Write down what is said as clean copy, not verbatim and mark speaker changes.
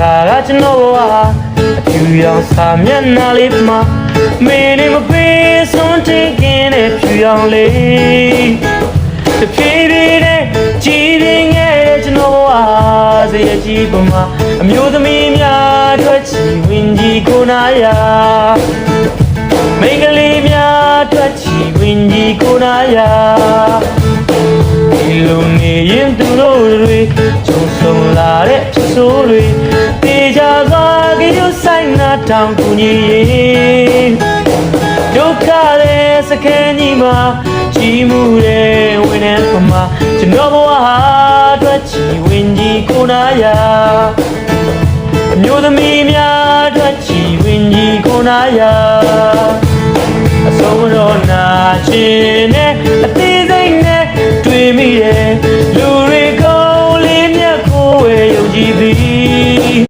Speaker 1: ကကျွန်တော်ကအဖြူရောင်စာမျက်နှာလေးမှာမင်းနေမပေးစွန့်တင်ကင်းတဲ့ဖြူရောင်လေးတဖြည်းဖြည်းနဲ့ကြည်ရင်ငယ်တဲ့ကျွန်တော်စရကြီးပမာအမျိုးသမီးများထွက်ချီဝင်ကြီးကိုနာယာမိန်းကလေးများထွက်ချီဝင်ကြီးကိုနာယာဒီလိုနေရင်သူတို့တွေကြုံဆုံလာတဲ့ဖြစ်ဆိုးတွေတေချာစွာကြိုးဆိုင်နာတောင်ကူညီရင်ဒုက္ခရဲ့စခဲကြီးမှာကြီးမှုတဲ့ဝင်တဲ့ပမာကျွန်တော်ဘဝဟာထွက်ချီဝင်ကြီးကိုနာယာအမျိုးသမီးများထွက်ချီဝင်ကြီးကိုနာယာအဆုံးတော့နာချင်နဲ့အသေးစိတ်နဲ့တွေ့မိရဲ့လူတွေ